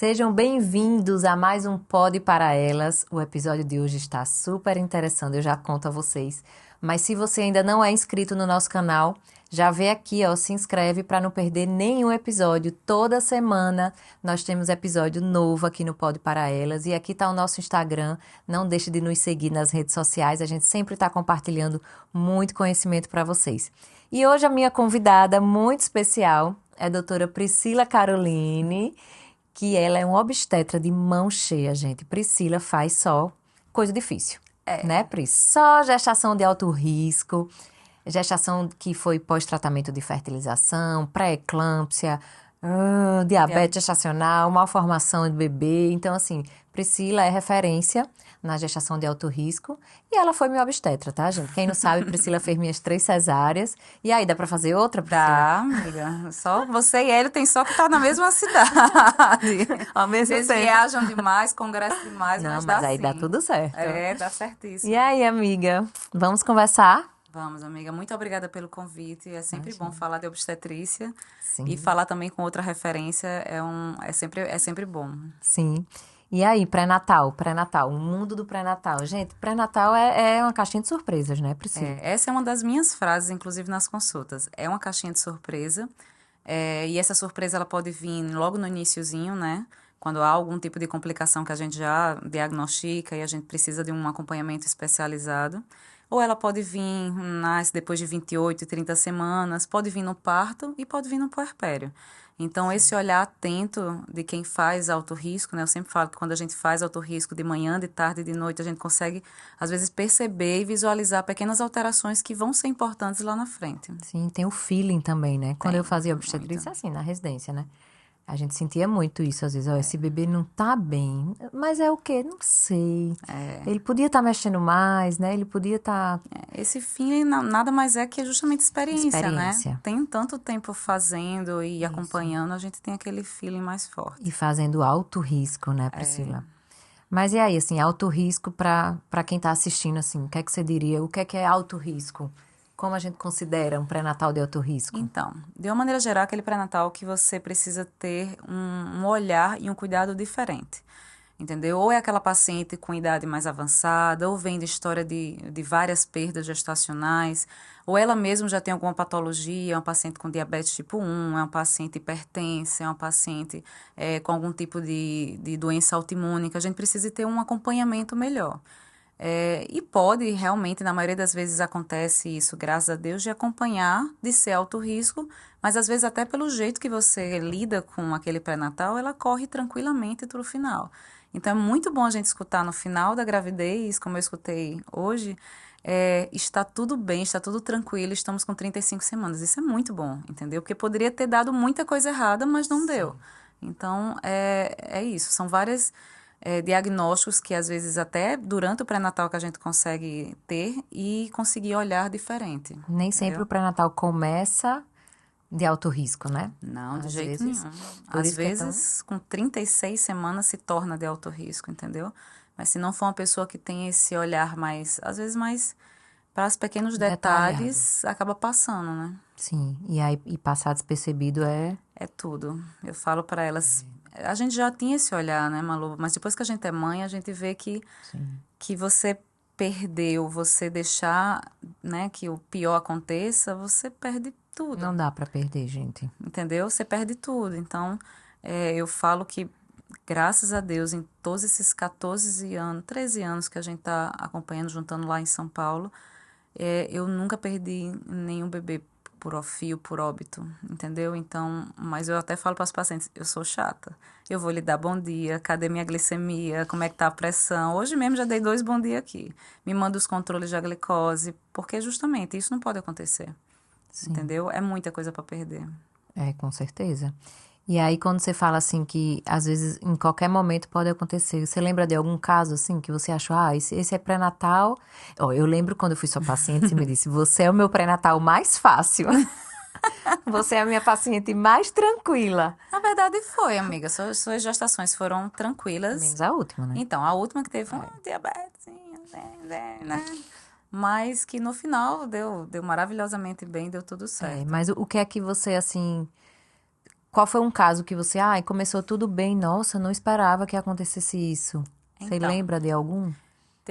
Sejam bem-vindos a mais um Pod para Elas. O episódio de hoje está super interessante, eu já conto a vocês. Mas se você ainda não é inscrito no nosso canal, já vê aqui, ó, se inscreve para não perder nenhum episódio. Toda semana nós temos episódio novo aqui no Pod para Elas. E aqui está o nosso Instagram. Não deixe de nos seguir nas redes sociais. A gente sempre está compartilhando muito conhecimento para vocês. E hoje a minha convidada muito especial é a doutora Priscila Caroline, que ela é uma obstetra de mão cheia, gente. Priscila faz só coisa difícil, né, Pris? Só gestação de alto risco, gestação que foi pós-tratamento de fertilização, pré-eclâmpsia, diabetes gestacional, malformação de bebê. Então, assim, Priscila é referência na gestação de alto risco e ela foi minha obstetra, tá, gente? Quem não sabe, Priscila fez minhas 3 cesáreas. E aí, dá pra fazer outra, Priscila? Dá, amiga. Só você e ele tem só que estar na mesma cidade. Ao mesmo Vocês tempo. viajam demais, congresso demais, Não, mas mas dá aí sim. dá tudo certo. Dá certíssimo. E aí, amiga? Vamos conversar? Vamos, amiga. Muito obrigada pelo convite. É sempre bom falar de obstetrícia. Sim. E falar também com outra referência é sempre bom. Sim. E aí, pré-natal, o mundo do pré-natal. Gente, pré-natal é uma caixinha de surpresas, né, Priscila? Essa é uma das minhas frases, inclusive nas consultas. É uma caixinha de surpresa. E essa surpresa ela pode vir logo no iniciozinho, né? Quando há algum tipo de complicação que a gente já diagnostica e a gente precisa de um acompanhamento especializado. Ou ela pode vir, nasce depois de 28 e 30 semanas, pode vir no parto e pode vir no puerpério. Então, esse olhar atento de quem faz alto risco, né? Eu sempre falo que quando a gente faz alto risco de manhã, de tarde e de noite, a gente consegue, às vezes, perceber e visualizar pequenas alterações que vão ser importantes lá na frente. Sim, tem o feeling também, né? Quando eu fazia obstetrícia, muito. assim, na residência, né? A gente sentia muito isso, às vezes, ó, esse bebê não tá bem. Mas é o quê? Não sei. Ele podia estar mexendo mais, né? Ele podia estar... Esse feeling nada mais é que justamente experiência, né? Experiência. Tem tanto tempo fazendo e acompanhando, a gente tem aquele feeling mais forte. E fazendo alto risco, né, Priscila? Mas e aí, assim, alto risco para quem tá assistindo, assim, o que é que você diria? O que é alto risco? Como a gente considera um pré-natal de alto risco? Então, de uma maneira geral, aquele pré-natal que você precisa ter um olhar e um cuidado diferente. Entendeu? Ou é aquela paciente com idade mais avançada, ou vem de história de várias perdas gestacionais, ou ela mesma já tem alguma patologia, é uma paciente com diabetes tipo 1, é uma paciente hipertensa, é uma paciente com algum tipo de doença autoimune, que a gente precisa ter um acompanhamento melhor. E pode, realmente, na maioria das vezes acontece isso, graças a Deus, de acompanhar, de ser alto risco, mas às vezes até pelo jeito que você lida com aquele pré-natal, ela corre tranquilamente para o final. Então é muito bom a gente escutar no final da gravidez, como eu escutei hoje, está tudo bem, está tudo tranquilo, estamos com 35 semanas. Isso é muito bom, entendeu? Porque poderia ter dado muita coisa errada, mas não deu. Então, é isso, são várias diagnósticos que às vezes até durante o pré-natal que a gente consegue ter e conseguir olhar diferente. Nem sempre Entendeu? o pré-natal começa de alto risco, né? Não, de Às jeito vezes. nenhum. Por Às isso que é tão... vezes, com 36 semanas se torna de alto risco, entendeu? Mas se não for uma pessoa que tem esse olhar mais, às vezes mais para os pequenos Detalhado. detalhes, acaba passando, né? Sim, e aí e passar despercebido é... É tudo. Eu falo para elas, a gente já tinha esse olhar, né, Malu? Mas depois que a gente é mãe, a gente vê que você perdeu, você deixar, né, que o pior aconteça, você perde tudo, Não dá pra perder, gente. entendeu? Você perde tudo. Então, eu falo que, graças a Deus, em todos esses 14 anos, 13 anos que a gente está acompanhando, juntando lá em São Paulo, eu nunca perdi nenhum bebê por ofio, por óbito, entendeu? Então, mas eu até falo para as pacientes, eu sou chata. Eu vou lhe dar bom dia, cadê minha glicemia, como é que tá a pressão? Hoje mesmo já dei 2 bom dia aqui. Me manda os controles da glicose, porque justamente isso não pode acontecer, entendeu? É muita coisa para perder. É, com certeza. E aí, quando você fala assim que às vezes em qualquer momento pode acontecer, você lembra de algum caso assim que você achou, esse é pré-natal? Ó, eu lembro quando eu fui sua paciente, você me disse, você é o meu pré-natal mais fácil. Você é a minha paciente mais tranquila. Na verdade foi, amiga, suas gestações foram tranquilas. Menos a última, né? Então, a última que teve foi uma diabetesinha, né? Mas que no final deu maravilhosamente bem, deu tudo certo. Mas o que é que você, assim, Qual foi um caso que você, começou tudo bem, nossa, não esperava que acontecesse isso. Você Então, lembra de algum?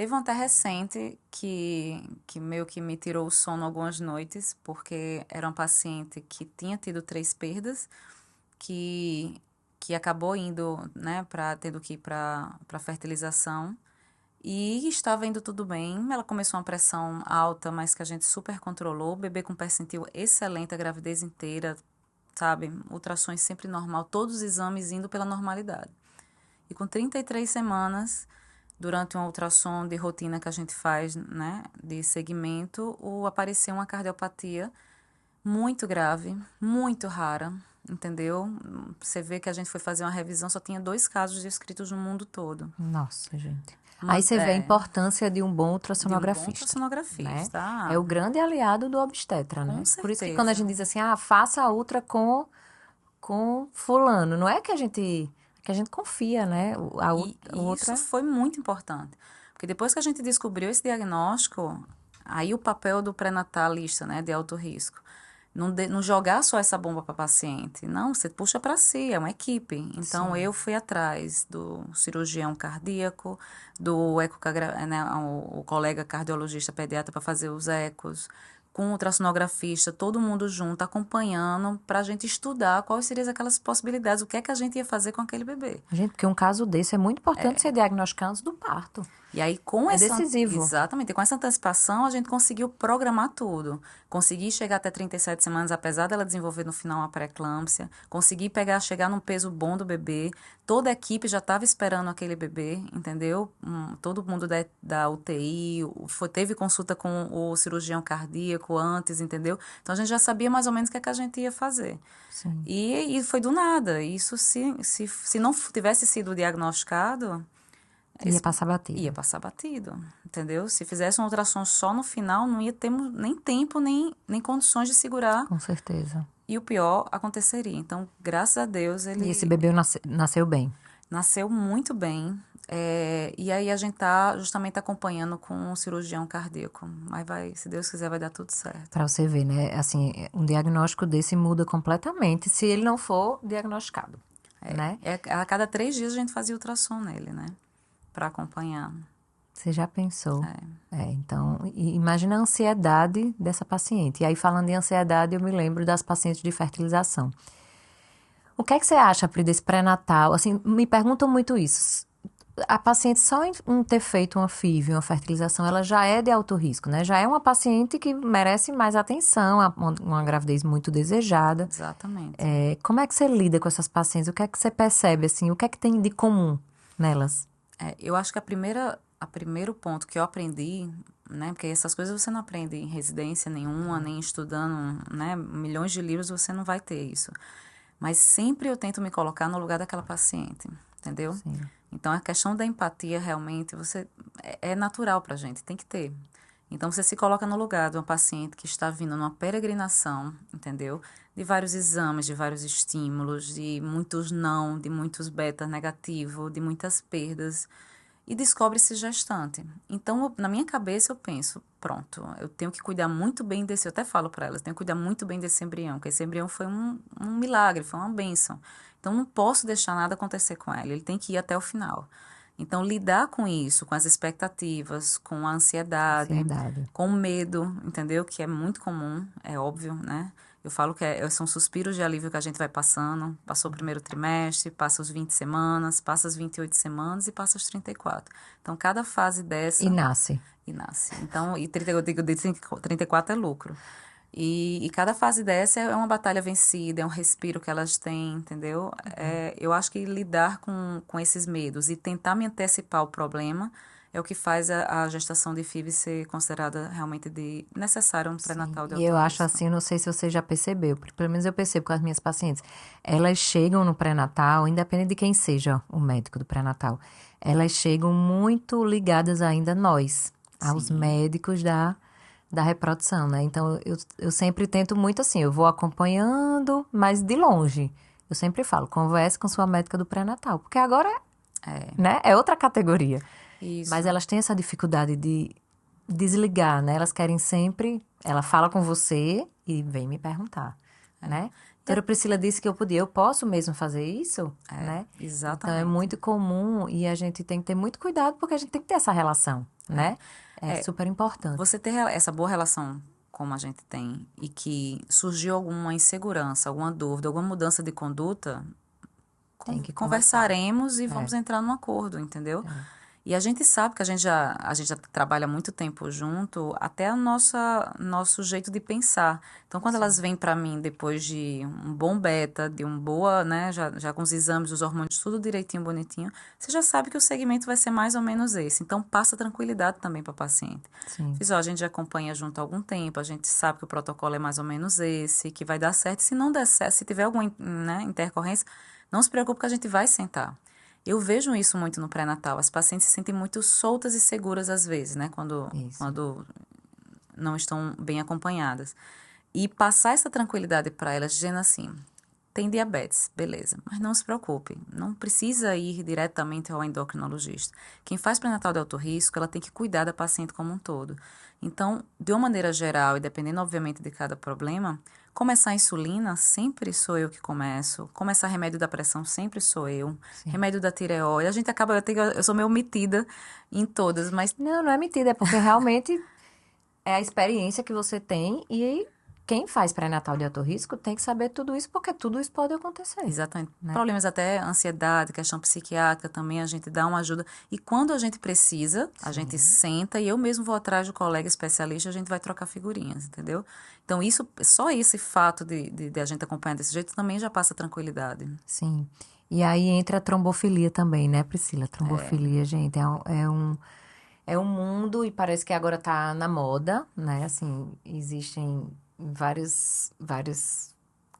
teve um até recente que meio que me tirou o sono algumas noites, porque era um paciente que tinha tido 3 perdas, que, que acabou indo, né, tendo que ir para fertilização. E estava indo tudo bem. Ela começou uma pressão alta, mas que a gente super controlou. O bebê com percentil excelente a gravidez inteira, sabe? Ultrassons sempre normal, todos os exames indo pela normalidade. E com 33 semanas, durante um ultrassom de rotina que a gente faz, né, de segmento, apareceu uma cardiopatia muito grave, muito rara, entendeu? Você vê que a gente foi fazer uma revisão, só tinha 2 casos descritos no mundo todo. Nossa, gente. Aí Uma, você vê a é, importância de um bom de um bom ultrassonografista, né? ultrassonografista. É o grande aliado do obstetra, Com né? Por isso que quando a certeza. gente diz assim, faça a ultra com fulano, não é que a gente confia, né? O E isso outra, foi muito importante. Porque depois que a gente descobriu esse diagnóstico, aí o papel do pré-natalista, né, de alto risco, não jogar só essa bomba para paciente. Não, você puxa para si, é uma equipe. Então, sim. eu fui atrás do cirurgião cardíaco, do né, o colega cardiologista pediatra para fazer os ecos, com o ultrassonografista, todo mundo junto, acompanhando, para a gente estudar quais seriam aquelas possibilidades, o que é que a gente ia fazer com aquele bebê. Gente, porque um caso desse é muito importante ser diagnosticado antes do parto. E aí, com É essa, decisivo. exatamente, com essa antecipação, a gente conseguiu programar tudo. Consegui chegar até 37 semanas, apesar dela desenvolver no final uma pré-eclâmpsia. Consegui chegar num peso bom do bebê. Toda a equipe já estava esperando aquele bebê, entendeu? Todo mundo da UTI, teve consulta com o cirurgião cardíaco antes, entendeu? Então, a gente já sabia mais ou menos o que é que a gente ia fazer. Sim. E foi do nada. Isso, se não tivesse sido diagnosticado, Ia esse passar batido. ia passar batido, entendeu? Se fizesse um ultrassom só no final, não ia ter nem tempo, nem condições de segurar. Com certeza. E o pior aconteceria. Então, graças a Deus, E esse ele bebê nasceu bem. nasceu muito bem. E aí a gente tá justamente acompanhando com um cirurgião cardíaco. Mas se Deus quiser, vai dar tudo certo. Pra você ver, né? Assim, um diagnóstico desse muda completamente se ele não for diagnosticado, né? A cada 3 dias a gente fazia ultrassom nele, né? Para acompanhar. Você já pensou? Então, imagina a ansiedade dessa paciente. E aí, falando em ansiedade, eu me lembro das pacientes de fertilização. O que é que você acha, Pri, desse pré-natal? Assim, me perguntam muito isso. A paciente só em ter feito uma FIV, uma fertilização, ela já é de alto risco, né? Já é uma paciente que merece mais atenção, uma gravidez muito desejada. Exatamente. Como é que você lida com essas pacientes? O que é que você percebe, assim? O que é que tem de comum nelas? Eu acho que a primeiro ponto que eu aprendi, né, porque essas coisas você não aprende em residência nenhuma, nem estudando, né, milhões de livros você não vai ter isso. Mas sempre eu tento me colocar no lugar daquela paciente, entendeu? Sim. Então a questão da empatia realmente é natural pra gente, tem que ter. Então você se coloca no lugar de uma paciente que está vindo numa peregrinação, entendeu? De vários exames, de vários estímulos, de muitos não, de muitos beta negativo, de muitas perdas, e descobre-se gestante. Então, na minha cabeça eu penso, pronto, eu tenho que cuidar muito bem desse, eu até falo para elas, tenho que cuidar muito bem desse embrião, porque esse embrião foi um milagre, foi uma bênção. Então, não posso deixar nada acontecer com ele tem que ir até o final. Então, lidar com isso, com as expectativas, com a ansiedade, com o medo, entendeu? Que é muito comum, é óbvio, né? Eu falo que são suspiros de alívio que a gente vai passando. Passou o primeiro trimestre, passa os 20 semanas, passa as 28 semanas e passa os 34. Então, cada fase dessa... E nasce. E nasce. Então, eu digo, 34 é lucro. E cada fase dessa é uma batalha vencida, é um respiro que elas têm, entendeu? Eu acho que lidar com esses medos e tentar me antecipar o problema é o que faz a gestação de FIV ser considerada realmente necessária, um pré-natal de E alto eu acho risco. assim, eu não sei se você já percebeu, pelo menos eu percebo com as minhas pacientes, elas chegam no pré-natal, independente de quem seja o médico do pré-natal, elas chegam muito ligadas ainda a nós, aos Sim. médicos da reprodução, né? Então, eu sempre tento muito assim, eu vou acompanhando, mas de longe. Eu sempre falo, converse com sua médica do pré-natal, porque agora, né, é outra categoria. Isso. Mas elas têm essa dificuldade de desligar, né? Elas querem sempre... Ela fala com você e vem me perguntar, né? doutora Priscila disse que eu posso mesmo fazer isso, né? Então, é Exatamente. muito comum e a gente tem que ter muito cuidado porque a gente tem que ter essa relação, né? É super importante. Você ter essa boa relação como a gente tem e que surgiu alguma insegurança, alguma dúvida, alguma mudança de conduta, Tem que conversar. conversaremos e vamos entrar num acordo, entendeu? E a gente sabe que a gente já trabalha muito tempo junto, até o nosso jeito de pensar. Então, quando elas vêm para mim depois de um bom beta, de um boa, né, já com os exames, os hormônios, tudo direitinho, bonitinho, você já sabe que o segmento vai ser mais ou menos esse. Então, passa tranquilidade também para o paciente. Sim. Fiz, ó, a gente já acompanha junto há algum tempo, a gente sabe que o protocolo é mais ou menos esse, que vai dar certo. Se não der certo, se tiver alguma, né, intercorrência, não se preocupe que a gente vai sentar. Eu vejo isso muito no pré-natal. As pacientes se sentem muito soltas e seguras às vezes, né? Quando não estão bem acompanhadas. E passar essa tranquilidade para elas, dizendo assim, tem diabetes, beleza, mas não se preocupe, não precisa ir diretamente ao endocrinologista. Quem faz pré-natal de alto risco, ela tem que cuidar da paciente como um todo. Então, de uma maneira geral, e dependendo, obviamente, de cada problema, começar a insulina, sempre sou eu que começo. Começar remédio da pressão, sempre sou eu. Remédio da tireoide, a gente acaba, eu sou meio metida em todas, mas Não é mentira, é porque realmente é a experiência que você tem e quem faz pré-natal de alto risco tem que saber tudo isso, porque tudo isso pode acontecer. exatamente. Né? Problemas até ansiedade, questão psiquiátrica também, a gente dá uma ajuda. E quando a gente precisa, a gente senta e eu mesmo vou atrás do colega especialista, a gente vai trocar figurinhas, entendeu? Então, isso, só esse fato de a gente acompanhar desse jeito também já passa tranquilidade. Sim. E aí entra a trombofilia também, né, Priscila? Trombofilia, gente, é um mundo e parece que agora tá na moda, né? Assim, existem várias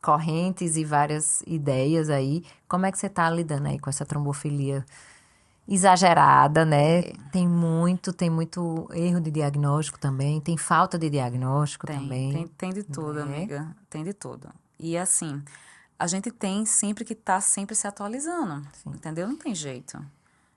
correntes e várias ideias aí. Como é que você tá lidando aí com essa trombofilia exagerada, né? Tem muito erro de diagnóstico também, tem falta de diagnóstico também, Tem de tudo, né? amiga. Tem de tudo. E assim, a gente tem sempre que estar sempre se atualizando, entendeu? Não tem jeito.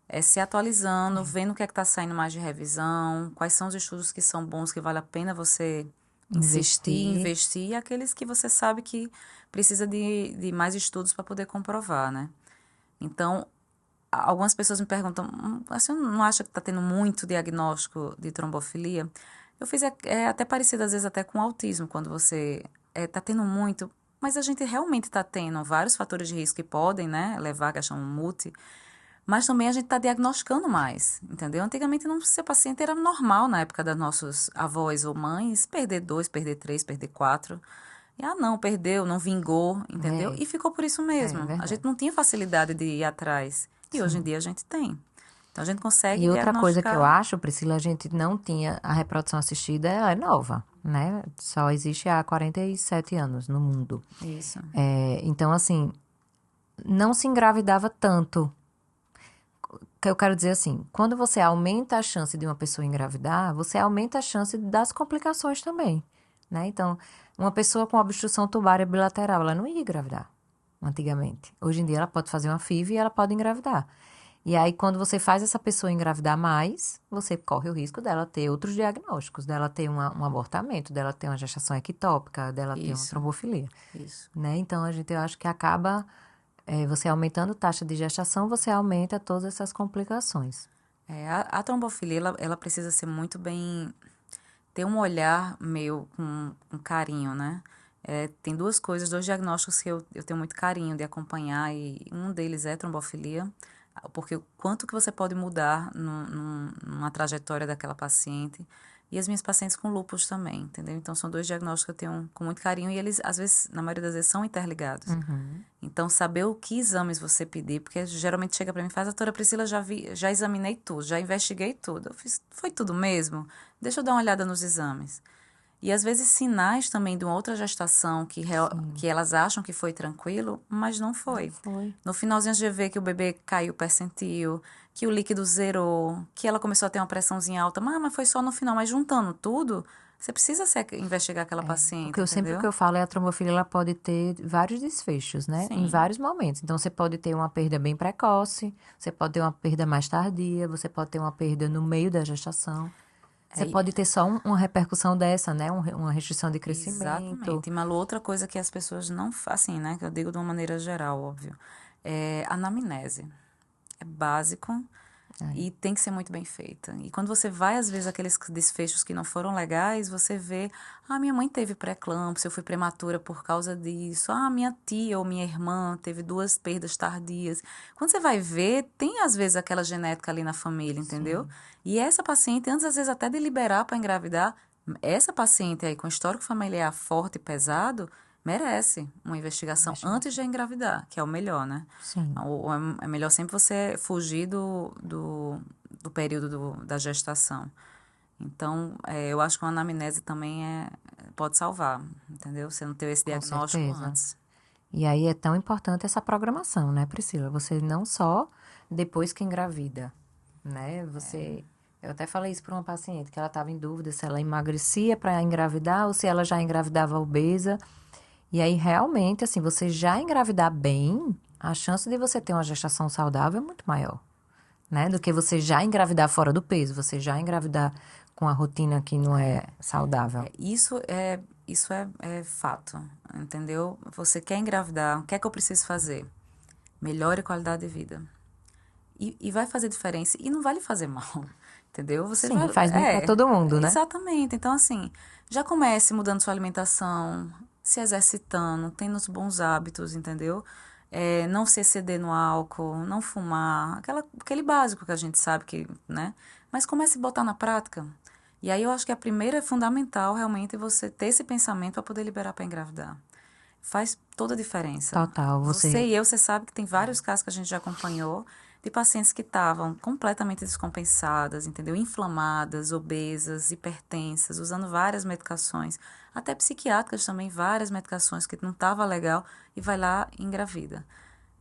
É se atualizando, vendo o que é que está saindo mais de revisão, quais são os estudos que são bons, que vale a pena você investir, e aqueles que você sabe que precisa de mais estudos para poder comprovar, né? Então, algumas pessoas me perguntam, você não acha que está tendo muito diagnóstico de trombofilia? Eu fiz, até parecido às vezes até com autismo, quando você está tendo muito, mas a gente realmente está tendo vários fatores de risco que podem, né, levar a questão multi, mas também a gente está diagnosticando mais, entendeu? Antigamente não ser paciente era normal na época das nossos avós ou mães, perder 2, perder 3, perder 4. E não, perdeu, não vingou, entendeu? E ficou por isso mesmo. A verdade. gente não tinha facilidade de ir atrás. E hoje em dia a gente tem. Então a gente consegue E outra coisa que eu diagnosticar. acho, Priscila, a gente não tinha a reprodução assistida, ela é nova, né? Só existe há 47 anos no mundo. Isso. Então, assim, não se engravidava tanto. Que eu quero dizer assim, quando você aumenta a chance de uma pessoa engravidar, você aumenta a chance das complicações também, né? Então, uma pessoa com obstrução tubária bilateral, ela não ia engravidar antigamente. Hoje em dia, ela pode fazer uma FIV e ela pode engravidar. E aí, quando você faz essa pessoa engravidar mais, você corre o risco dela ter outros diagnósticos, dela ter um abortamento, dela ter uma gestação ectópica, dela ter uma Isso. trombofilia, Isso. né? Então, eu acho que acaba, você aumentando a taxa de gestação, você aumenta todas essas complicações. A trombofilia, ela precisa ser muito bem... Ter um olhar meio com carinho, né? Tem duas coisas, dois diagnósticos que eu tenho muito carinho de acompanhar, e um deles é trombofilia, porque o quanto que você pode mudar numa trajetória daquela paciente, e as minhas pacientes com lúpus também, entendeu? Então, são dois diagnósticos que eu tenho com muito carinho, e eles, às vezes, na maioria das vezes, são interligados. Então, saber o que exames você pedir, porque geralmente chega para mim e faz, doutora Priscila, já examinei tudo, já investiguei tudo. Eu fiz, foi tudo mesmo? Deixa eu dar uma olhada nos exames. E às vezes sinais também de uma outra gestação que elas acham que foi tranquilo, mas não foi. Foi. No finalzinho de ver que o bebê caiu percentil, que o líquido zerou, que ela começou a ter uma pressãozinha alta, mas foi só no final. Mas juntando tudo, você precisa investigar aquela paciente, Porque sempre o entendeu? que eu falo é a trombofilia, ela pode ter vários desfechos, né? Em Sim. vários momentos. Então, você pode ter uma perda bem precoce, você pode ter uma perda mais tardia, você pode ter uma perda no meio da gestação. Você pode ter só uma repercussão dessa, né? Uma restrição de crescimento. Exatamente. E, Malu, outra coisa que as pessoas não assim, né? Que eu digo de uma maneira geral, óbvio. É anamnese. É básico e tem que ser muito bem feita. E quando você vai, às vezes, aqueles desfechos que não foram legais, você vê, minha mãe teve pré-eclâmpsia, eu fui prematura por causa disso. Minha tia ou minha irmã teve 2 perdas tardias. Quando você vai ver, tem, às vezes, aquela genética ali na família, entendeu? Sim. E essa paciente, antes, às vezes, até de liberar para engravidar, essa paciente aí com histórico familiar forte e pesado, merece uma investigação antes de engravidar, que é o melhor, né? Sim. É melhor sempre você fugir do período da gestação. Então, eu acho que uma anamnese também pode salvar, entendeu? Você não ter esse Com diagnóstico certeza. antes. E aí é tão importante essa programação, né, Priscila? Você não só depois que engravida, né? Eu até falei isso para uma paciente que ela estava em dúvida se ela emagrecia para engravidar ou se ela já engravidava obesa. E aí realmente, assim, você já engravidar bem, a chance de você ter uma gestação saudável é muito maior, né? Do que você já engravidar fora do peso, você já engravidar com a rotina que não é saudável. Isso é fato, entendeu? Você quer engravidar, o que é que eu preciso fazer? Melhore a qualidade de vida. E vai fazer diferença. E não vai lhe fazer mal, entendeu? Você Sim, vai, faz bem para todo mundo, né? exatamente. Então, assim, já comece mudando sua alimentação, se exercitando, tendo os bons hábitos, entendeu? Não se exceder no álcool, não fumar, aquele básico que a gente sabe que, né? Mas comece a botar na prática. E aí eu acho que a primeira é fundamental realmente você ter esse pensamento para poder liberar para engravidar. Faz toda a diferença. Total, Você você e eu, você sabe que tem vários casos que a gente já acompanhou de pacientes que estavam completamente descompensadas, entendeu? Inflamadas, obesas, hipertensas, usando várias medicações, até psiquiátricas também, várias medicações que não estava legal e vai lá e engravida.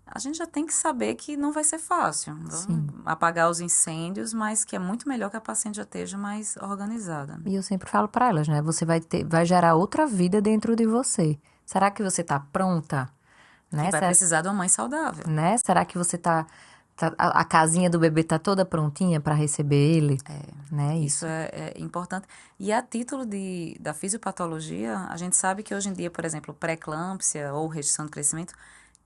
A gente já tem que saber que não vai ser fácil. sim. Vamos apagar os incêndios, mas que é muito melhor que a paciente já esteja mais organizada. E eu sempre falo para elas, né? Você vai gerar outra vida dentro de você. Será que você tá pronta? E Né? vai precisar de uma mãe saudável. Né? Será que você a casinha do bebê tá toda prontinha para receber ele? Né? Isso é importante. E a título da fisiopatologia, a gente sabe que hoje em dia, por exemplo, pré-eclâmpsia ou restrição de crescimento,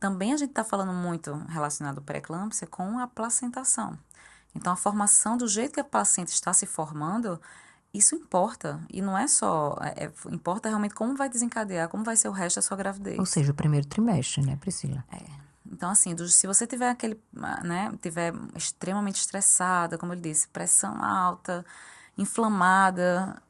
também a gente está falando muito relacionado à pré-eclâmpsia com a placentação. Então, a formação, do jeito que a paciente está se formando, isso importa. E não é só, importa realmente como vai desencadear, como vai ser o resto da sua gravidez. Ou seja, o primeiro trimestre, né, Priscila? Então, assim, se você tiver tiver extremamente estressada, como eu disse, pressão alta, inflamada,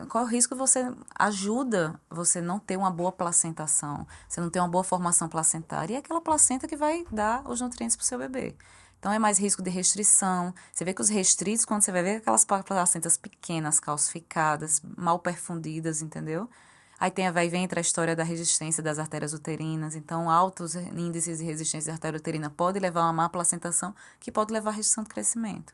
qual é o risco? Você ajuda você não ter uma boa placentação, você não ter uma boa formação placentária, e é aquela placenta que vai dar os nutrientes para o seu bebê. Então, é mais risco de restrição. Você vê que os restritos, quando você vai ver aquelas placentas pequenas, calcificadas, mal perfundidas, entendeu? Aí entra a história da resistência das artérias uterinas. Então, altos índices de resistência da artéria uterina pode levar a uma má placentação, que pode levar a restrição de crescimento.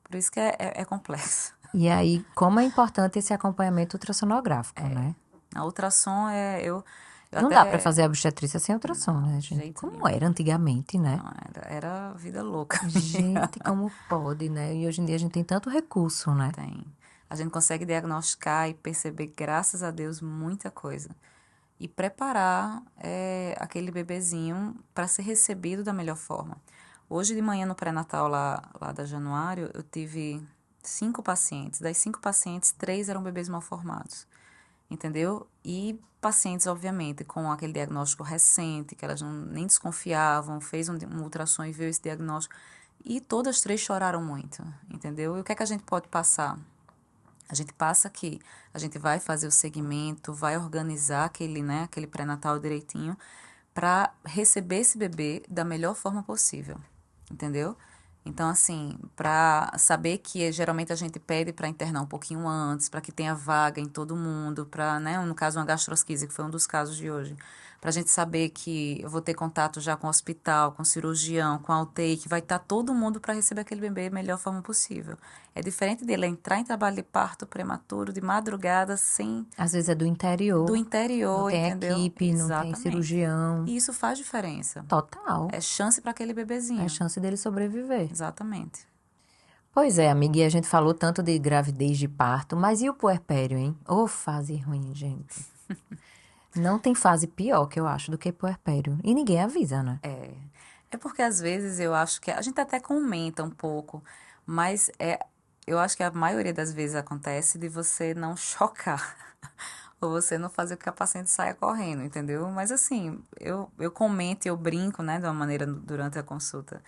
Por isso que é complexo. E aí, como é importante esse acompanhamento ultrassonográfico, né? A ultrassom Não dá para fazer a obstetrícia sem ultrassom, né, gente? jeito Como nenhum. era antigamente, né? Não, era vida louca. Gente, como pode, né? E hoje em dia a gente tem tanto recurso, né? Tem. A gente consegue diagnosticar e perceber, graças a Deus, muita coisa. E preparar aquele bebezinho para ser recebido da melhor forma. Hoje de manhã no pré-natal lá da Januário, eu tive 5 pacientes. Das 5 pacientes, 3 eram bebês mal formados. Entendeu? E pacientes, obviamente, com aquele diagnóstico recente, que elas nem desconfiavam, fez um ultrassom e viu esse diagnóstico. E todas as 3 choraram muito, entendeu? E o que é que a gente pode passar? A gente passa que a gente vai fazer o segmento, vai organizar aquele pré-natal direitinho para receber esse bebê da melhor forma possível, entendeu? Então, assim, para saber que geralmente a gente pede para internar um pouquinho antes, para que tenha vaga em todo mundo, para, né, no caso, uma gastrosquise, que foi um dos casos de hoje, para a gente saber que eu vou ter contato já com o hospital, com o cirurgião, com a UTI, que vai estar todo mundo para receber aquele bebê da melhor forma possível. É diferente dele entrar em trabalho de parto prematuro, de madrugada, sem... Às vezes é do interior. Do interior, não tem entendeu? equipe, não tem Exatamente. cirurgião. E isso faz diferença. Total. É chance para aquele bebezinho. É chance dele sobreviver. Exatamente. Pois é, amiga, e a gente falou tanto de gravidez de parto, mas e o puerpério, hein? Ô, fase ruim, gente. Não tem fase pior, que eu acho, do que puerpério. E ninguém avisa, né? É porque às vezes eu acho que a gente até comenta um pouco, mas eu acho que a maioria das vezes acontece de você não chocar. Ou você não fazer com que a paciente saia correndo, entendeu? Mas assim, eu comento e eu brinco, né, de uma maneira durante a consulta,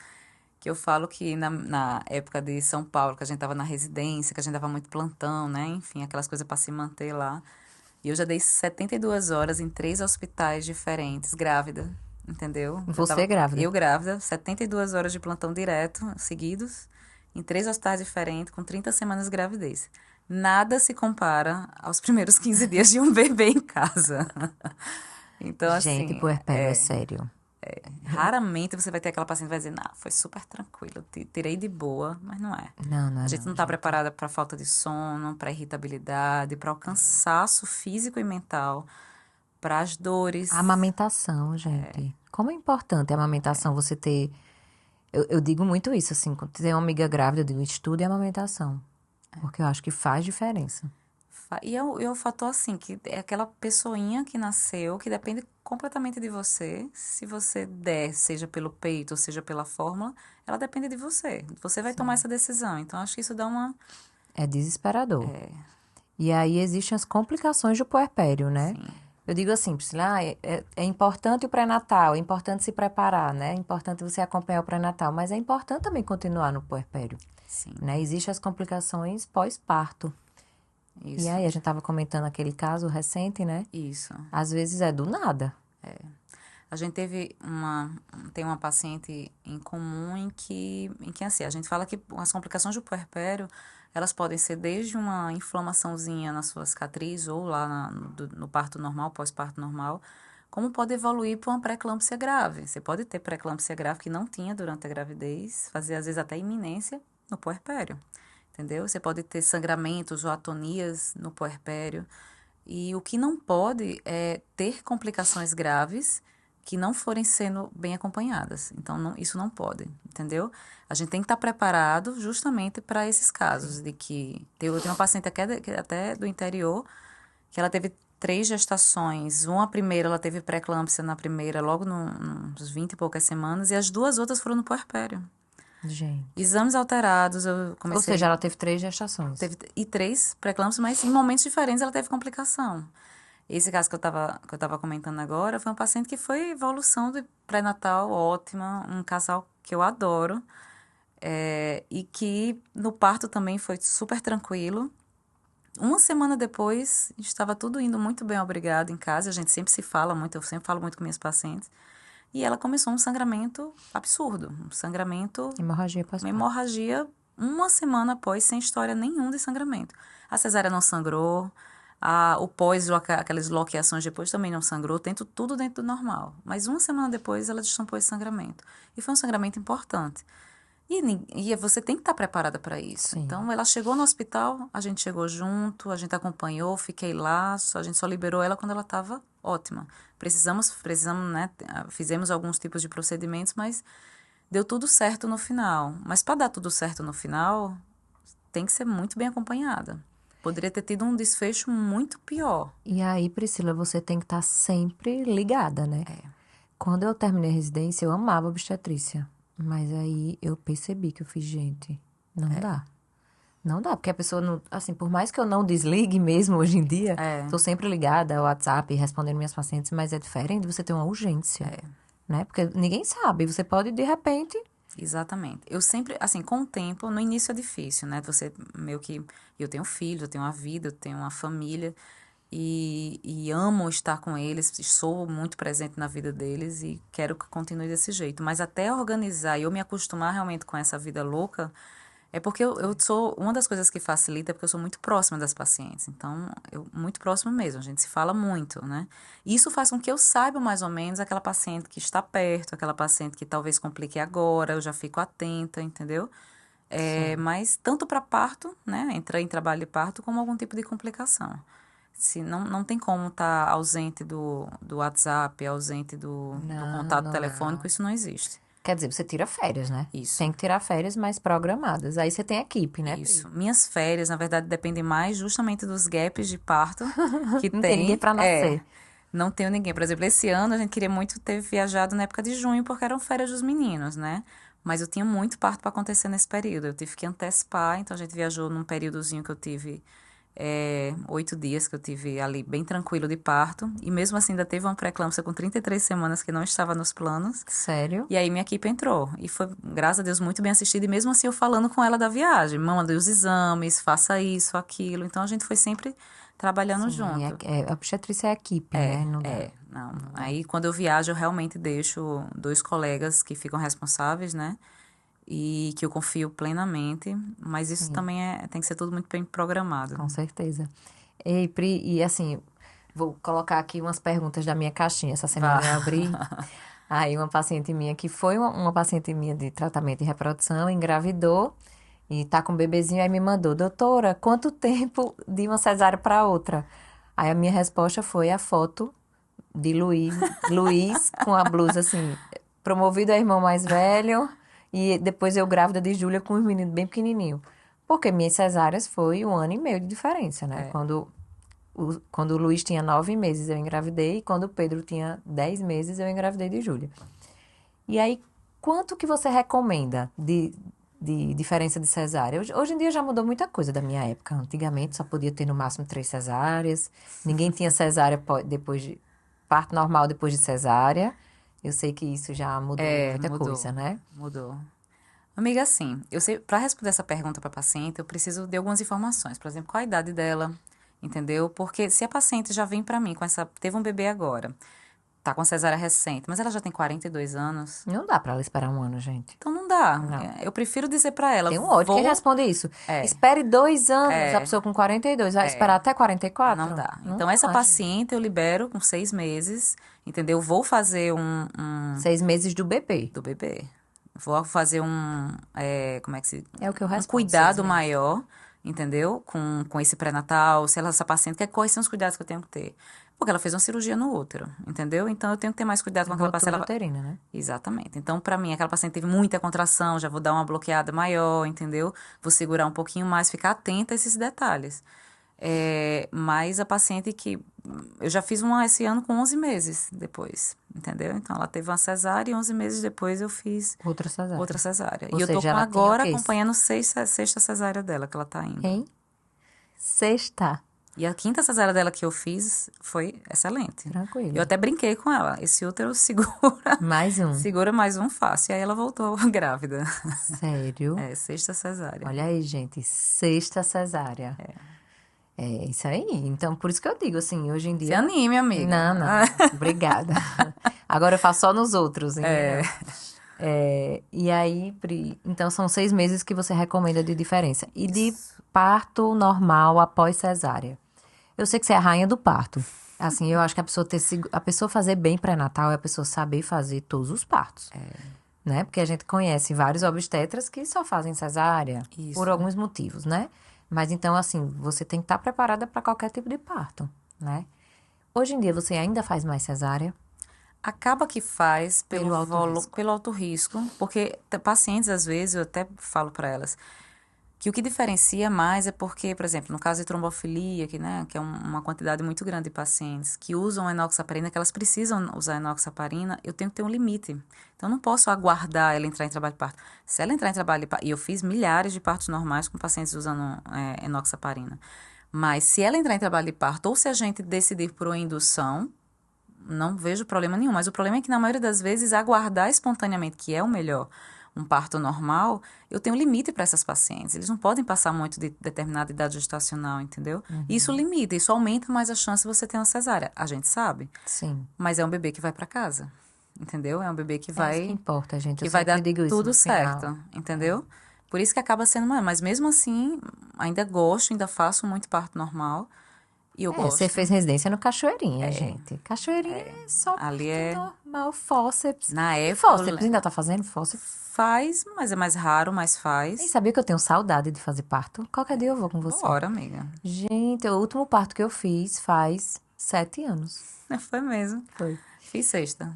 que eu falo que na época de São Paulo, que a gente tava na residência, que a gente dava muito plantão, né, enfim, aquelas coisas para se manter lá. E eu já dei 72 horas em 3 hospitais diferentes, grávida, entendeu? Você é grávida. Eu grávida, 72 horas de plantão direto, seguidos, em 3 hospitais diferentes, com 30 semanas de gravidez. Nada se compara aos primeiros 15 dias de um bebê em casa. Então, Gente, assim, puerpério é sério. raramente você vai ter aquela paciente que vai dizer, não, foi super tranquilo, tirei de boa, mas não é. Não, não A é gente não não, está gente. preparada para falta de sono, para irritabilidade, para o cansaço físico e mental, para as A dores. amamentação, gente. Como é importante a amamentação, você ter. Eu digo muito isso, assim, quando tem uma amiga grávida, eu digo, estude a amamentação. Porque eu acho que faz diferença. E é o fator assim, que é aquela pessoinha que nasceu, que depende completamente de você. Se você der, seja pelo peito ou seja pela fórmula, ela depende de você. Você vai tomar Sim. essa decisão. Então, acho que isso dá uma. É desesperador. E aí existem as complicações do puerpério, né? Sim, Eu digo assim, Priscila, é importante o pré-natal, é importante se preparar, né? É importante você acompanhar o pré-natal, mas é importante também continuar no puerpério, sim, né? Existem as complicações pós-parto. E isso, aí, a gente estava comentando aquele caso recente, né? isso. Às vezes é do nada. A gente tem uma paciente em comum em que assim, a gente fala que as complicações do puerpério, elas podem ser desde uma inflamaçãozinha na sua cicatriz ou lá no parto normal, pós-parto normal, como pode evoluir para uma pré-eclâmpsia grave. Você pode ter pré-eclâmpsia grave que não tinha durante a gravidez, fazer às vezes até iminência no puerpério, entendeu? Você pode ter sangramentos ou atonias no puerpério. E o que não pode é ter complicações graves que não forem sendo bem acompanhadas. Então, isso não pode, entendeu? A gente tem que estar preparado justamente para esses casos de que eu tenho uma paciente até do interior que ela teve 3 gestações. Uma primeira, ela teve pré-eclâmpsia na primeira, logo nos 20 e poucas semanas, e as 2 outras foram no puerpério. Gente. Exames alterados, eu Ou seja, comecei. ela teve 3 gestações. E 3 pré-eclâmpsias, mas em momentos diferentes ela teve complicação. Esse caso que eu tava comentando agora foi um paciente que foi evolução de pré-natal ótima, um casal que eu adoro, e que no parto também foi super tranquilo. Uma semana depois, estava tudo indo muito bem, obrigado, em casa. A gente sempre se fala muito, eu sempre falo muito com minhas pacientes. E ela começou um sangramento absurdo, Hemorragia uma pós-parto. hemorragia uma semana após, sem história nenhuma de sangramento. A cesárea não sangrou, o pós, aquelas loqueações depois também não sangrou, tudo dentro do normal. Mas uma semana depois ela destampou esse sangramento. E foi um sangramento importante. E você tem que estar preparada para isso. Sim. Então, ela chegou no hospital, a gente chegou junto, a gente acompanhou, fiquei lá, a gente só liberou ela quando ela estava ótima. Precisamos, né? Fizemos alguns tipos de procedimentos, mas deu tudo certo no final. Mas para dar tudo certo no final, tem que ser muito bem acompanhada. Poderia ter tido um desfecho muito pior. E aí, Priscila, você tem que estar sempre ligada, né? Quando eu terminei a residência, eu amava obstetrícia. Mas aí eu percebi que eu fiz, gente, não dá. Não dá, porque a pessoa não. Assim, por mais que eu não desligue mesmo hoje em dia, É, tô sempre ligada ao WhatsApp, respondendo minhas pacientes, mas é diferente você ter uma urgência, né? Porque ninguém sabe, você pode de repente. exatamente. Eu sempre, assim, com o tempo, no início é difícil, né? Você meio que. Eu tenho filhos, eu tenho uma vida, eu tenho uma família. E amo estar com eles, sou muito presente na vida deles e quero que continue desse jeito. Mas até organizar e eu me acostumar realmente com essa vida louca, é porque eu sou. Uma das coisas que facilita é porque eu sou muito próxima das pacientes. Então, muito próxima mesmo, a gente se fala muito, né? Isso faz com que eu saiba mais ou menos aquela paciente que está perto, aquela paciente que talvez complique agora, eu já fico atenta, entendeu? Sim. Mas tanto para parto, né? Entrar em trabalho de parto, como algum tipo de complicação. Se não tem como estar ausente do WhatsApp, ausente do Não, contato não telefônico, dá. isso não existe. Quer dizer, você tira férias, né? Isso. Tem que tirar férias mais programadas. Aí você tem equipe, né, Pri? Isso. Minhas férias, na verdade, dependem mais justamente dos gaps de parto que Não tem ninguém tem. pra nascer. Não tenho ninguém. Por exemplo, esse ano a gente queria muito ter viajado na época de junho, porque eram férias dos meninos, né? Mas eu tinha muito parto para acontecer nesse período. Eu tive que antecipar, então a gente viajou num períodozinho que eu tive 8 dias que eu tive ali bem tranquilo de parto. E mesmo assim ainda teve uma pré-eclâmpsia com 33 semanas que não estava nos planos. Sério? E aí minha equipe entrou. E foi, graças a Deus, muito bem assistida. E mesmo assim eu falando com ela da viagem. Manda os exames, faça isso, aquilo. Então a gente foi sempre trabalhando Sim, junto. a obstetrícia é equipe, né? Não dá. Não. Aí quando eu viajo, eu realmente deixo 2 colegas que ficam responsáveis, né? E que eu confio plenamente. Mas isso também tem que ser tudo muito bem programado. Com certeza. Ei, Pri, e assim, vou colocar aqui umas perguntas da minha caixinha. Essa semana eu abri. Aí uma paciente minha, que foi uma paciente minha de tratamento de reprodução, engravidou e tá com um bebezinho, aí me mandou, doutora, quanto tempo de uma cesárea para outra? Aí a minha resposta foi a foto de Luiz com a blusa assim, promovido a irmão mais velho, e depois eu grávida de Júlia com os meninos bem pequenininho. Porque minhas cesáreas foi 1 ano e meio de diferença, né? Quando o Luiz tinha 9 meses, eu engravidei. E quando o Pedro tinha 10 meses, eu engravidei de Júlia. E aí, quanto que você recomenda de diferença de cesárea? Hoje em dia já mudou muita coisa da minha época. Antigamente só podia ter no máximo 3 cesáreas. Ninguém tinha cesárea depois de... Parto normal depois de cesárea. Eu sei que isso já mudou muita coisa, né? Mudou. Amiga, assim, eu sei, para responder essa pergunta para a paciente, eu preciso de algumas informações. Por exemplo, qual a idade dela, entendeu? Porque se a paciente já vem para mim com teve um bebê agora, tá com cesárea recente, mas ela já tem 42 anos, Não dá pra ela esperar 1 ano, gente. então não dá. Não. Eu prefiro dizer para ela, Tem um ódio que responde isso. Espere 2 anos, a pessoa com 42 vai esperar até 44? Não dá. Não Então, essa dá, paciente eu libero com 6 meses, entendeu? Vou fazer gente. 6 meses do bebê. do bebê. Vou fazer como é que se... É o que eu Um respondo. 6 cuidado meses. maior, entendeu? Com esse pré-natal, se essa paciente, quais são os cuidados que eu tenho que ter? Porque ela fez uma cirurgia no útero, entendeu? Então, eu tenho que ter mais cuidado com aquela Ruptura paciente. uterina, né? Exatamente. Então, para mim, aquela paciente teve muita contração, já vou dar uma bloqueada maior, entendeu? Vou segurar um pouquinho mais, ficar atenta a esses detalhes. Mas a paciente que... Eu já fiz uma esse ano com 11 meses depois, entendeu? Então, ela teve uma cesárea e 11 meses depois eu fiz Outra cesárea. outra cesárea. Ou E eu tô seja, ela tem agora o quê? acompanhando sexta cesárea dela, que ela tá indo. Hein? Sexta. E a 5ª cesárea dela que eu fiz foi excelente. Tranquilo. Eu até brinquei com ela. Esse útero segura. Mais um. Segura mais um fácil. E aí ela voltou grávida. Sério? Sexta cesárea. Olha aí, gente. Sexta cesárea. É isso aí. Então, por isso que eu digo, assim, hoje em Se dia... anime, amiga. Não. Obrigada. Agora eu faço só nos outros, entendeu? E aí, Pri, então são 6 meses que você recomenda de diferença. E de parto normal após cesárea. Eu sei que você é a rainha do parto. Assim, eu acho que a pessoa fazer bem pré-natal é a pessoa saber fazer todos os partos. Né? Porque a gente conhece vários obstetras que só fazem cesárea Isso. por alguns motivos, né? Mas então, assim, você tem que estar preparada para qualquer tipo de parto, né? Hoje em dia, você ainda faz mais cesárea? Acaba que faz Pelo alto risco. pelo alto risco, porque pacientes, às vezes, eu até falo para elas, que o que diferencia mais é porque, por exemplo, no caso de trombofilia, que é uma quantidade muito grande de pacientes que usam enoxaparina, que elas precisam usar enoxaparina, eu tenho que ter um limite. Então, eu não posso aguardar ela entrar em trabalho de parto. Se ela entrar em trabalho de parto, e eu fiz milhares de partos normais com pacientes usando enoxaparina, mas se ela entrar em trabalho de parto, ou se a gente decidir por uma indução, não vejo problema nenhum. Mas o problema é que, na maioria das vezes, aguardar espontaneamente, que é o melhor, um parto normal, eu tenho limite para essas pacientes. Eles não podem passar muito de determinada idade gestacional, entendeu? Isso limita, isso aumenta mais a chance de você ter uma cesárea. A gente sabe. Sim. Mas é um bebê que vai para casa, entendeu? É um bebê que É vai... isso que importa, gente. que Eu vai sempre dar digo isso tudo no final. certo, entendeu? Por isso que acaba sendo maior. Mas mesmo assim, ainda gosto, ainda faço muito parto normal. E eu gosto. Você fez residência no Cachoeirinha, gente. Cachoeirinha é só Ali parto normal, fórceps. Na E época, fórceps, ainda tá fazendo fórceps? faz, mas é mais raro, mas E faz. sabia que eu tenho saudade de fazer parto? Qualquer dia eu vou com você. Bora, amiga. Gente, o último parto que eu fiz faz 7 anos. Foi mesmo. Foi. Fiz sexta.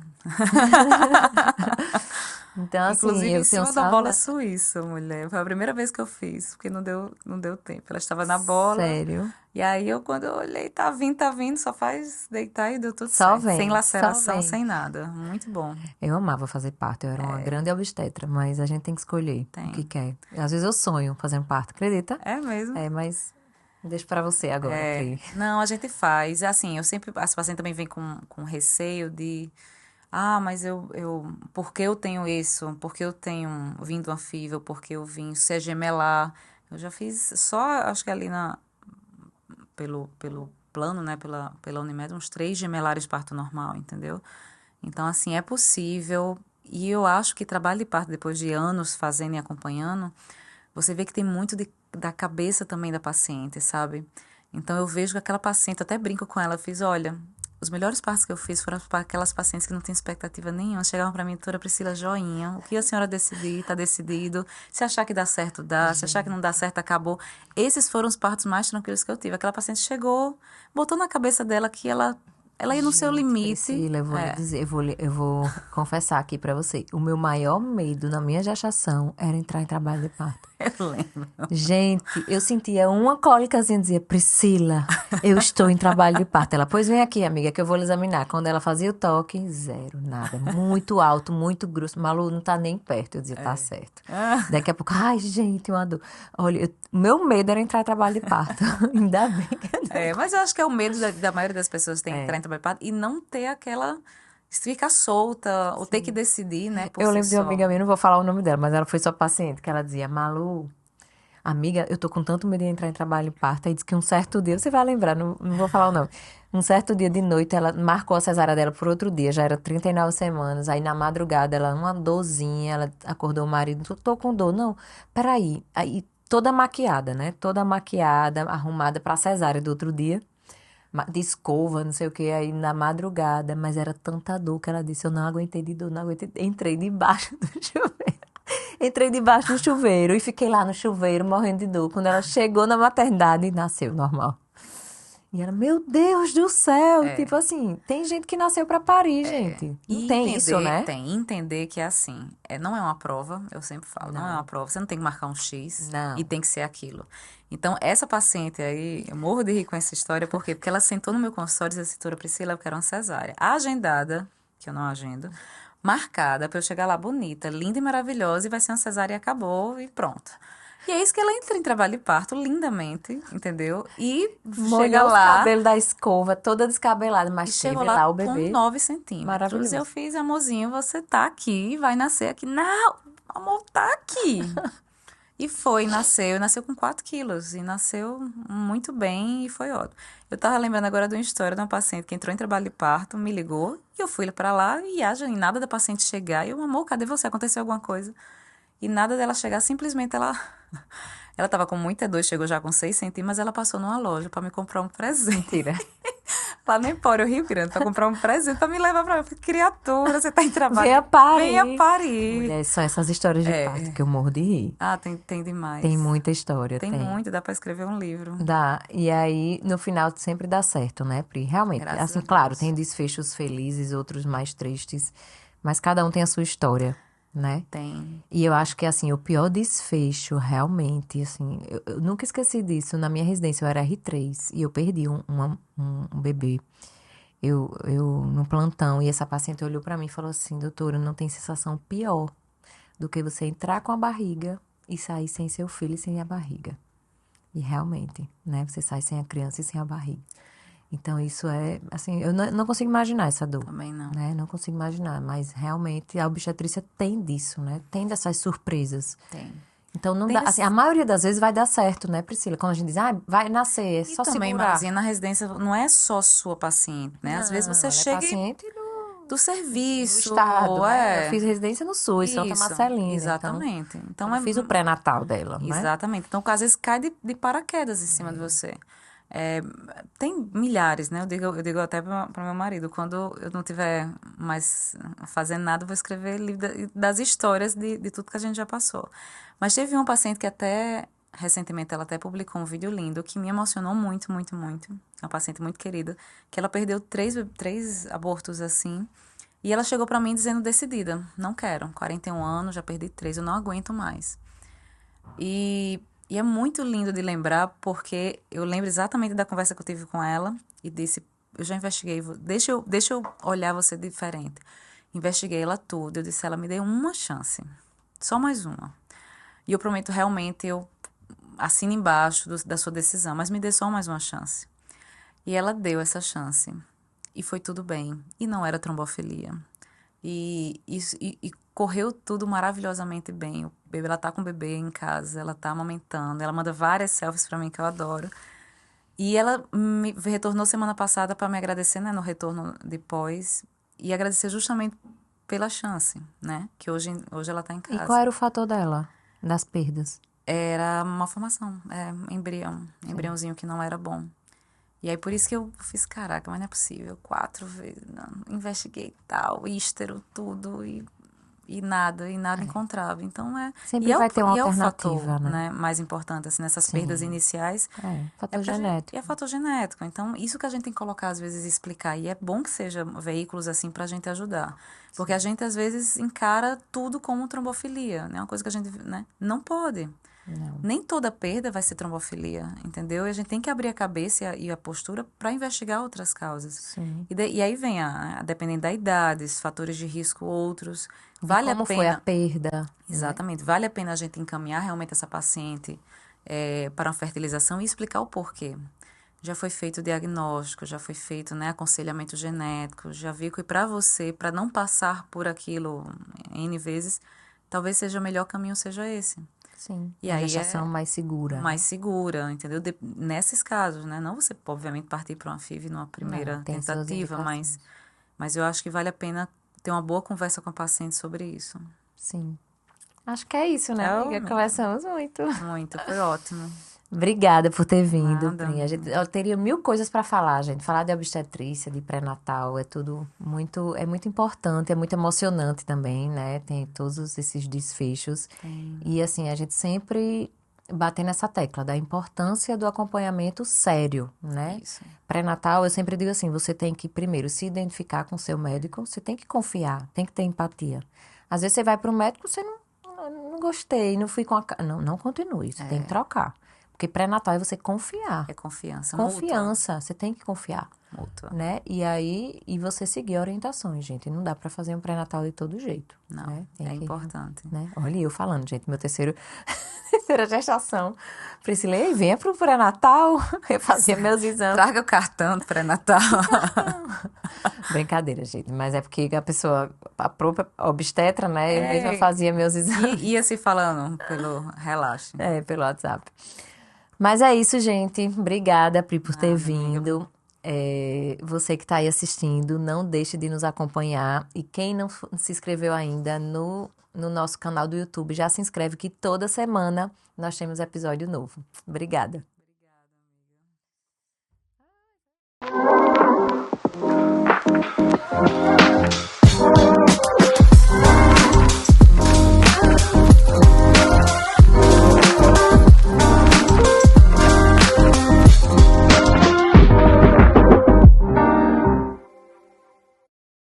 Então, assim, Inclusive eu em tenho cima da bola saudade. suíça, mulher. Foi a primeira vez que eu fiz, porque não deu tempo. Ela estava na bola. Sério. E aí quando eu olhei, tá vindo, só faz deitar e deu tudo Só certo. Sem vem, só laceração, vem. sem nada. Muito bom. Eu amava fazer parto, eu era uma grande obstetra, mas a gente tem que escolher o que Tem. quer. Às vezes eu sonho fazendo parto, acredita? É mesmo. É, mas deixo pra você agora, Pri. Não, a gente faz. Assim, eu sempre. As pacientes também vêm com receio de. Ah, mas por que eu tenho isso? Por que eu tenho vindo uma FIV? Por que eu vim ser gemelar? Eu já fiz só, acho que ali pelo plano, né, pela Unimed, uns 3 gemelares de parto normal, entendeu? Então, assim, é possível. E eu acho que trabalho de parto, depois de anos fazendo e acompanhando, você vê que tem muito da cabeça também da paciente, sabe? Então, eu vejo que aquela paciente, eu até brinco com ela, eu fiz, olha, os melhores partos que eu fiz foram para aquelas pacientes que não têm expectativa nenhuma. Chegavam para mim, doutora Priscila, joinha, o que a senhora decidir, está decidido. Se achar que dá certo, dá. Se achar que não dá certo, acabou. Esses foram os partos mais tranquilos que eu tive. Aquela paciente chegou, botou na cabeça dela que ela ia no seu Gente, limite. Priscila, eu vou lhe dizer, eu vou confessar aqui pra você. O meu maior medo na minha gestação era entrar em trabalho de parto. Eu lembro. Gente, eu sentia uma cólicazinha e dizia, Priscila, eu estou em trabalho de parto. Ela, pois vem aqui, amiga, que eu vou lhe examinar. Quando ela fazia o toque, zero, nada. Muito alto, muito grosso. Malu, não tá nem perto. Eu dizia, tá certo. Daqui a pouco, ai, gente, uma dor. Olha, meu medo era entrar em trabalho de parto. Ainda bem que eu não. Mas eu acho que é o medo da maioria das pessoas que tem que entrar em trabalho de parto e não ter aquela. Ficar solta, ou ter que decidir, né, por Eu si lembro de uma só. amiga minha, não vou falar o nome dela, mas ela foi sua paciente, que ela dizia, Malu, amiga, eu tô com tanto medo de entrar em trabalho em parto. Aí disse que um certo dia, você vai lembrar, não vou falar o nome. Um certo dia de noite, ela marcou a cesárea dela por outro dia, já era 39 semanas. Aí na madrugada, ela, uma dorzinha, ela acordou o marido, tô com dor. Não, peraí. Aí toda maquiada, né? Toda maquiada, arrumada pra cesárea do outro dia. De escova, não sei o que, aí na madrugada. Mas era tanta dor que ela disse, eu não aguentei de dor, não aguentei. Entrei debaixo do chuveiro. Entrei debaixo do chuveiro e fiquei lá no chuveiro morrendo de dor. Quando ela chegou na maternidade, nasceu normal. E ela, meu Deus do céu! Tipo assim, tem gente que nasceu pra parir, gente. Não E tem isso, né? entender que é assim, não é uma prova, eu sempre falo, não é uma Não, prova, você não tem que marcar um X e não. tem que ser aquilo. Então, essa paciente aí, eu morro de rir com essa história, por quê? Porque ela sentou no meu consultório e disse, doutora Priscila, eu quero uma cesárea. Agendada, que eu não agendo, marcada pra eu chegar lá bonita, linda e maravilhosa, e vai ser uma cesárea e acabou, e pronto. E é isso que ela entra em trabalho de parto lindamente, entendeu? E chega Molhou os lá. cabelos da escova, toda descabelada, E mas chegou teve lá lá o com bebê. 9 centímetros. Eu Maravilhoso. fiz, amorzinho, você tá aqui, vai nascer aqui. Não, amor, tá aqui. E foi, nasceu com 4 quilos. E nasceu muito bem e foi ótimo. Eu tava lembrando agora de uma história de uma paciente que entrou em trabalho de parto, me ligou, e eu fui pra lá e em nada da paciente chegar. E eu, amor, cadê você? Aconteceu alguma coisa? E nada dela chegar, simplesmente ela. Ela tava com muita dor, chegou já com 6 centímetros, mas ela passou numa loja pra me comprar um presente. Mentira. Lá no Empório Rio Grande pra comprar um presente pra me levar pra mim. Eu falei, criatura, você tá em trabalho. Venha parir. Venha parir. Mulher, são essas histórias de parto que eu morro de rir. Ah, tem demais. Tem muita história, Tem tem. muito, dá pra escrever um livro. Dá. E aí, no final, sempre dá certo, né, Pri? Realmente. Graças Assim, a claro, Deus. tem desfechos felizes, outros mais tristes, mas cada um tem a sua história, né? Tem. E eu acho que, assim, o pior desfecho, realmente, assim, eu nunca esqueci disso. Na minha residência, eu era R3 e eu perdi um bebê. No plantão, e essa paciente olhou pra mim e falou assim, doutora, não tem sensação pior do que você entrar com a barriga e sair sem seu filho e sem a barriga. E realmente, né? Você sai sem a criança e sem a barriga. Então, isso é, assim, eu não consigo imaginar essa dor. Também não. Né? Não consigo imaginar, mas realmente a obstetrícia tem disso, né? Tem dessas surpresas. Tem. Então, não Tem dá, desse- assim, a maioria das vezes vai dar certo, né, Priscila? Quando a gente diz, vai nascer, é E só também, segurar. Maluzinha, na residência não é só sua paciente, né? Às vezes você Ela é chega paciente do no serviço, estado, né? Eu é. fiz residência no SUS, Santa Isso, Marcelina, então exatamente. Então eu fiz o pré-natal dela, né? Exatamente. Então, às vezes cai de paraquedas em cima de você. É, tem milhares, né? Eu digo até para meu marido, quando eu não tiver mais fazendo nada, eu vou escrever livro das histórias de tudo que a gente já passou. Mas teve uma paciente que até, recentemente, ela até publicou um vídeo lindo que me emocionou muito, muito, muito. É uma paciente muito querida, que ela perdeu três abortos assim. E ela chegou pra mim dizendo decidida, não quero, 41 anos, já perdi 3, eu não aguento mais. E é muito lindo de lembrar, porque eu lembro exatamente da conversa que eu tive com ela e disse, eu já investiguei, deixa eu olhar você diferente. Investiguei ela tudo, eu disse, ela me dê uma chance, só mais uma. E eu prometo realmente, eu assino embaixo da sua decisão, mas me dê só mais uma chance. E ela deu essa chance. E foi tudo bem. E não era trombofilia. E correu tudo maravilhosamente bem. Ela tá com o bebê em casa, ela tá amamentando, ela manda várias selfies pra mim que eu adoro. E ela me retornou semana passada para me agradecer, né, no retorno depois, e agradecer justamente pela chance, né, que hoje ela tá em E qual casa. era o fator dela, das perdas? Era uma formação, embriãozinho que não era bom. E aí por isso que eu fiz, caraca, mas não é possível, 4 vezes, não, investiguei tal, ístero, tudo, e nada encontrava. Então Sempre vai ter uma e é o fator, alternativa, né? né, mais importante, assim, nessas perdas Sim. iniciais, Fator e é genético. fator genético. Então, isso que a gente tem que colocar, às vezes, e explicar. E é bom que sejam veículos assim pra gente ajudar. Porque a gente, às vezes, encara tudo como trombofilia, né? Uma coisa que a gente, né, não pode. Não. Nem toda perda vai ser trombofilia, entendeu? E a gente tem que abrir a cabeça e a postura para investigar outras causas. Sim. E aí vem, dependendo da idade, os fatores de risco outros. De Vale a como foi a pena, perda, né? exatamente, vale a pena a gente encaminhar realmente essa paciente para uma fertilização e explicar o porquê. Já foi feito o diagnóstico, já foi feito, né, aconselhamento genético, já vi que para você, para não passar por aquilo N vezes, talvez seja o melhor caminho seja esse. Sim. E A aí gestação mais segura, mais né? segura, entendeu? Nesses casos, né? Não você, obviamente, partir para uma FIV numa Não, primeira tem suas tentativa, indicações. mas eu acho que vale a pena ter uma boa conversa com a paciente sobre isso. Sim. Acho que é isso, né, Tchau, amiga? amiga. Conversamos muito. Muito, foi ótimo. Obrigada por ter vindo, Nada, Pri. amiga. Eu teria mil coisas para falar, gente. Falar de obstetrícia, de pré-natal, é muito importante, é muito emocionante também, né? Tem todos esses desfechos. Tem. E assim, a gente sempre bate nessa tecla da importância do acompanhamento sério, né? Isso. Pré-natal, eu sempre digo assim, você tem que primeiro se identificar com o seu médico, você tem que confiar, tem que ter empatia. Às vezes você vai para o médico, você não gostei, não fui com a... Não, não continue, você tem que trocar. Porque pré-natal é você confiar. É confiança mútua. Confiança, você tem que confiar, Mútua. né? E aí, você seguir orientações, gente. Não dá pra fazer um pré-natal de todo jeito, Não, né? é importante. Né? Olha eu falando, gente, meu terceira gestação. Priscila, ei, venha pro pré-natal, eu fazia meus exames. Traga o cartão do pré-natal. Brincadeira, gente, mas é porque a própria obstetra, né? Eu mesma fazia meus exames. Ia se falando pelo relaxe. Pelo WhatsApp. Mas é isso, gente. Obrigada, Pri, por ter Nada, amiga. vindo. Você que está aí assistindo, não deixe de nos acompanhar. E quem não se inscreveu ainda no nosso canal do YouTube, já se inscreve que toda semana nós temos episódio novo. Obrigada. Obrigada, amiga.